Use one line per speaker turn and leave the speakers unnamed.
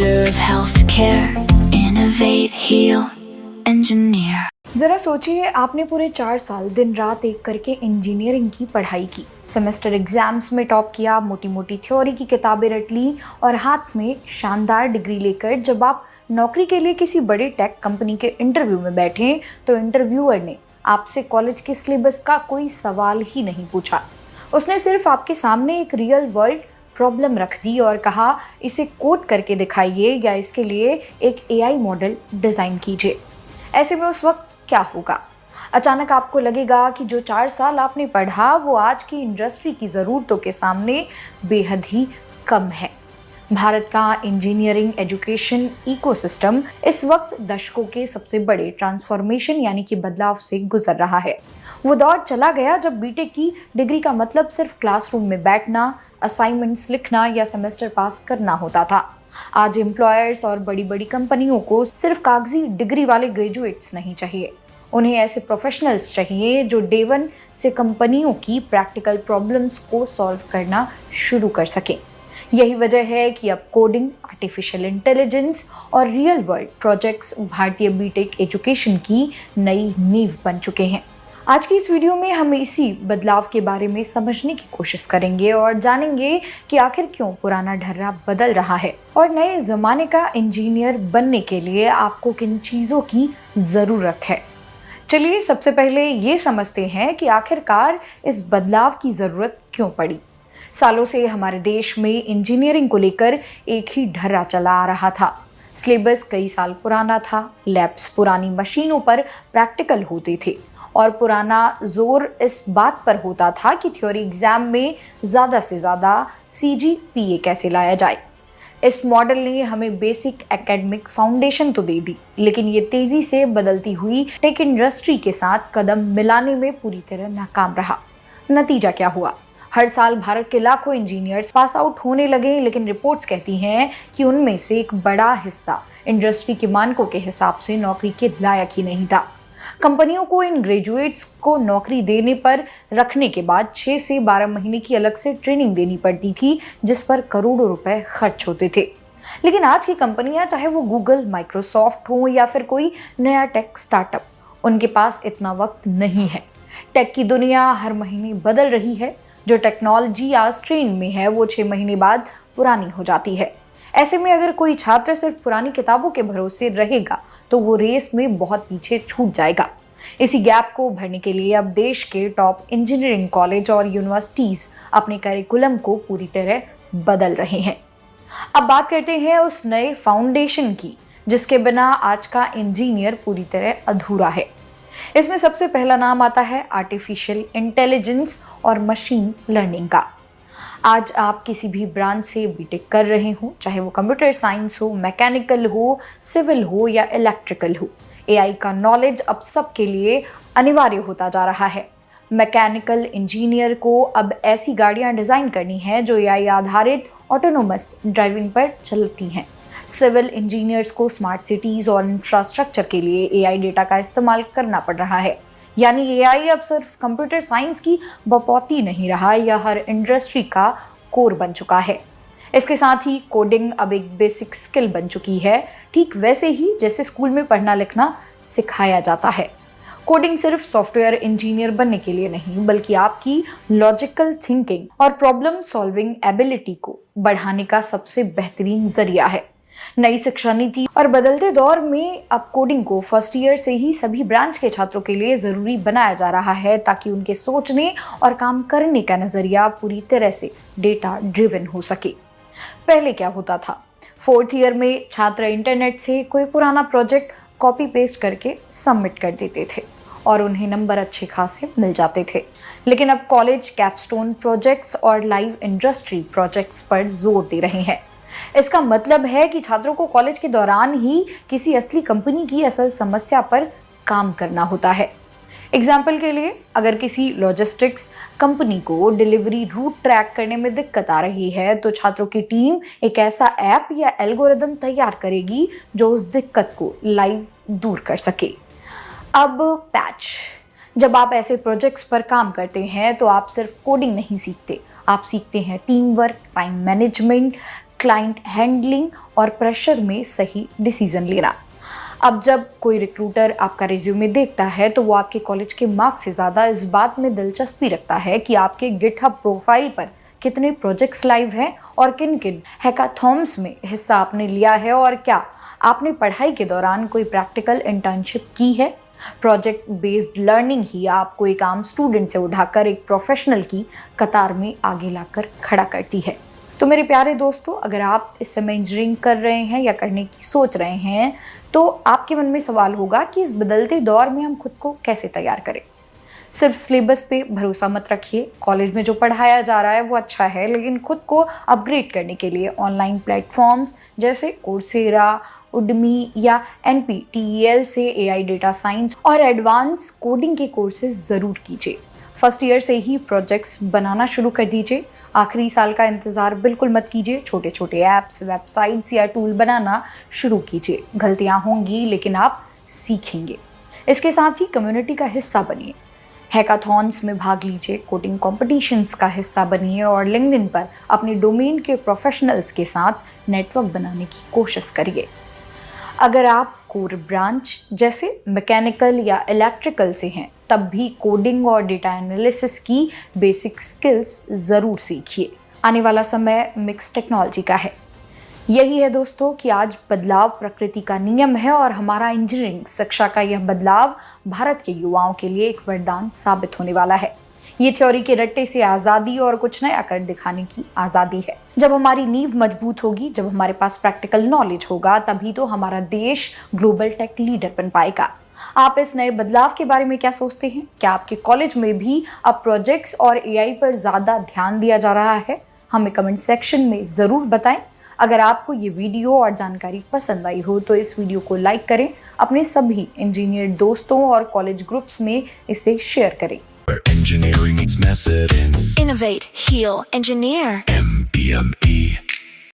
future of healthcare. Innovate, heal, engineer.
जरा सोचिए, आपने पूरे 4 साल दिन रात एक करके इंजीनियरिंग की पढ़ाई की, सेमेस्टर एग्जाम्स में टॉप किया, मोटी मोटी थ्योरी की किताबें रट ली और हाथ में शानदार डिग्री लेकर जब आप नौकरी के लिए किसी बड़े टेक कंपनी के इंटरव्यू में बैठे तो इंटरव्यूअर ने आपसे कॉलेज के सिलेबस का कोई सवाल ही नहीं पूछा। उसने सिर्फ आपके सामने एक रियल वर्ल्ड प्रॉब्लम रख दी और कहा, इसे कोड करके दिखाइए या इसके लिए एक एआई मॉडल डिज़ाइन कीजिए। ऐसे में उस वक्त क्या होगा? अचानक आपको लगेगा कि जो 4 साल आपने पढ़ा वो आज की इंडस्ट्री की ज़रूरतों के सामने बेहद ही कम है। भारत का इंजीनियरिंग एजुकेशन इकोसिस्टम इस वक्त दशकों के सबसे बड़े ट्रांसफॉर्मेशन यानी कि बदलाव से गुजर रहा है। वो दौर चला गया जब बीटेक की डिग्री का मतलब सिर्फ क्लासरूम में बैठना, असाइनमेंट्स लिखना या सेमेस्टर पास करना होता था। आज एम्प्लॉयर्स और बड़ी बड़ी कंपनियों को सिर्फ कागजी डिग्री वाले ग्रेजुएट्स नहीं चाहिए, उन्हें ऐसे प्रोफेशनल्स चाहिए जो डे 1 से कंपनियों की प्रैक्टिकल प्रॉब्लम्स को सॉल्व करना शुरू कर सकें। यही वजह है कि अब कोडिंग, आर्टिफिशियल इंटेलिजेंस और रियल वर्ल्ड प्रोजेक्ट्स भारतीय बीटेक एजुकेशन की नई नींव बन चुके हैं। आज की इस वीडियो में हम इसी बदलाव के बारे में समझने की कोशिश करेंगे और जानेंगे कि आखिर क्यों पुराना ढर्रा बदल रहा है और नए ज़माने का इंजीनियर बनने के लिए आपको किन चीज़ों की ज़रूरत है। चलिए सबसे पहले ये समझते हैं कि आखिरकार इस बदलाव की ज़रूरत क्यों पड़ी। सालों से हमारे देश में इंजीनियरिंग को लेकर एक ही ढर्रा चला आ रहा था। सिलेबस कई साल पुराना था, लैब्स पुरानी मशीनों पर प्रैक्टिकल होते थे और पुराना जोर इस बात पर होता था कि थ्योरी एग्जाम में ज़्यादा से ज़्यादा CGPA कैसे लाया जाए। इस मॉडल ने हमें बेसिक एकेडमिक फाउंडेशन तो दे दी, लेकिन ये तेज़ी से बदलती हुई टेक इंडस्ट्री के साथ कदम मिलाने में पूरी तरह नाकाम रहा। नतीजा क्या हुआ? हर साल भारत के लाखों इंजीनियर्स पास आउट होने लगे, लेकिन रिपोर्ट्स कहती हैं कि उनमें से एक बड़ा हिस्सा इंडस्ट्री के मानकों के हिसाब से नौकरी के लायक ही नहीं था। कंपनियों को इन ग्रेजुएट्स को नौकरी देने पर रखने के बाद 6 से 12 महीने की अलग से ट्रेनिंग देनी पड़ती थी, जिस पर करोड़ों रुपए खर्च होते थे। लेकिन आज की कंपनियां, चाहे वो गूगल, माइक्रोसॉफ्ट हो या फिर कोई नया टेक स्टार्टअप, उनके पास इतना वक्त नहीं है। टेक की दुनिया हर महीने बदल रही है। जो टेक्नोलॉजी आज ट्रेंड में है वो 6 महीने बाद पुरानी हो जाती है। ऐसे में अगर कोई छात्र सिर्फ पुरानी किताबों के भरोसे रहेगा तो वो रेस में बहुत पीछे छूट जाएगा। इसी गैप को भरने के लिए अब देश के टॉप इंजीनियरिंग कॉलेज और यूनिवर्सिटीज अपने करिकुलम को पूरी तरह बदल रहे हैं। अब बात करते हैं उस नए फाउंडेशन की जिसके बिना आज का इंजीनियर पूरी तरह अधूरा है। इसमें सबसे पहला नाम आता है आर्टिफिशियल इंटेलिजेंस और मशीन लर्निंग का। आज आप किसी भी ब्रांच से बीटेक कर रहे हो, चाहे वो कंप्यूटर साइंस हो, मैकेनिकल हो, सिविल हो या इलेक्ट्रिकल हो, एआई का नॉलेज अब सबके लिए अनिवार्य होता जा रहा है। मैकेनिकल इंजीनियर को अब ऐसी गाड़ियां डिज़ाइन करनी है जो एआई आधारित ऑटोनोमस ड्राइविंग पर चलती हैं। सिविल इंजीनियर्स को स्मार्ट सिटीज़ और इंफ्रास्ट्रक्चर के लिए एआई डेटा का इस्तेमाल करना पड़ रहा है। यानी एआई अब सिर्फ कंप्यूटर साइंस की बपौती नहीं रहा, यह हर इंडस्ट्री का कोर बन चुका है। इसके साथ ही कोडिंग अब एक बेसिक स्किल बन चुकी है, ठीक वैसे ही जैसे स्कूल में पढ़ना लिखना सिखाया जाता है। कोडिंग सिर्फ सॉफ्टवेयर इंजीनियर बनने के लिए नहीं, बल्कि आपकी लॉजिकल थिंकिंग और प्रॉब्लम सॉल्विंग एबिलिटी को बढ़ाने का सबसे बेहतरीन जरिया है। नई शिक्षा नीति और बदलते दौर में अब कोडिंग को फर्स्ट ईयर से ही सभी ब्रांच के छात्रों के लिए ज़रूरी बनाया जा रहा है, ताकि उनके सोचने और काम करने का नज़रिया पूरी तरह से डेटा ड्रिवन हो सके। पहले क्या होता था? 4th ईयर में छात्र इंटरनेट से कोई पुराना प्रोजेक्ट कॉपी पेस्ट करके सबमिट कर देते थे और उन्हें नंबर अच्छे खासे मिल जाते थे। लेकिन अब कॉलेज कैपस्टोन प्रोजेक्ट्स और लाइव इंडस्ट्री प्रोजेक्ट्स पर जोर दे रहे हैं। इसका मतलब है कि छात्रों को कॉलेज के दौरान ही किसी असली कंपनी की असल समस्या पर काम करना होता है। एग्जाम्पल के लिए, अगर किसी लॉजिस्टिक्स कंपनी को डिलीवरी रूट ट्रैक करने में दिक्कत आ रही है तो छात्रों की टीम एक ऐसा ऐप या एल्गोरिदम तैयार करेगी जो उस दिक्कत को लाइव दूर कर सके। अब पैच, जब आप ऐसे प्रोजेक्ट्स पर काम करते हैं तो आप सिर्फ कोडिंग नहीं सीखते, आप सीखते हैं team work, time management, client handling और प्रेशर में सही डिसीजन लेना। अब जब कोई रिक्रूटर आपका रिज्यूमे देखता है तो वो आपके कॉलेज के मार्क्स से ज़्यादा इस बात में दिलचस्पी रखता है कि आपके गिटहब प्रोफाइल पर कितने प्रोजेक्ट्स लाइव हैं और किन किन हैकाथॉन्स में हिस्सा आपने लिया है, और क्या आपने पढ़ाई के दौरान कोई प्रैक्टिकल इंटर्नशिप की है। प्रोजेक्ट बेस्ड लर्निंग ही आपको एक आम स्टूडेंट से उठाकर एक प्रोफेशनल की कतार में आगे लाकर खड़ा करती है। तो मेरे प्यारे दोस्तों, अगर आप इस समय इंजीनियरिंग कर रहे हैं या करने की सोच रहे हैं तो आपके मन में सवाल होगा कि इस बदलते दौर में हम खुद को कैसे तैयार करें। सिर्फ सिलेबस पे भरोसा मत रखिए। कॉलेज में जो पढ़ाया जा रहा है वो अच्छा है, लेकिन खुद को अपग्रेड करने के लिए ऑनलाइन प्लेटफॉर्म्स जैसे कोर्सेरा, उडमी या NPTEL से AI डेटा साइंस और एडवांस कोडिंग के कोर्सेज ज़रूर कीजिए। फर्स्ट ईयर से ही प्रोजेक्ट्स बनाना शुरू कर दीजिए। आखिरी साल का इंतज़ार बिल्कुल मत कीजिए। छोटे छोटे ऐप्स, वेबसाइट्स या टूल बनाना शुरू कीजिए। गलतियाँ होंगी लेकिन आप सीखेंगे। इसके साथ ही कम्युनिटी का हिस्सा बनिए। हैकाथॉन्स में भाग लीजिए, कोडिंग कॉम्पिटिशन्स का हिस्सा बनिए और लिंक्डइन पर अपने डोमेन के प्रोफेशनल्स के साथ नेटवर्क बनाने की कोशिश करिए। अगर आप कोर ब्रांच जैसे मैकेनिकल या इलेक्ट्रिकल से हैं तब भी कोडिंग और डेटा एनालिसिस की बेसिक स्किल्स ज़रूर सीखिए। आने वाला समय मिक्स टेक्नोलॉजी का है। यही है दोस्तों कि आज बदलाव प्रकृति का नियम है और हमारा इंजीनियरिंग शिक्षा का यह बदलाव भारत के युवाओं के लिए एक वरदान साबित होने वाला है। ये थ्योरी के रट्टे से आज़ादी और कुछ नया कर दिखाने की आज़ादी है। जब हमारी नींव मजबूत होगी, जब हमारे पास प्रैक्टिकल नॉलेज होगा, तभी तो हमारा देश ग्लोबल टेक लीडर बन पाएगा। आप इस नए बदलाव के बारे में क्या सोचते हैं? क्या आपके कॉलेज में भी अब प्रोजेक्ट्स और AI पर ज़्यादा ध्यान दिया जा रहा है? हमें कमेंट सेक्शन में ज़रूर बताएं। अगर आपको ये वीडियो और जानकारी पसंद आई हो तो इस वीडियो को लाइक करें, अपने सभी इंजीनियर दोस्तों और कॉलेज ग्रुप्स में इसे शेयर करें।
Where engineering meets method in
Innovate, heal, engineer.
MBME.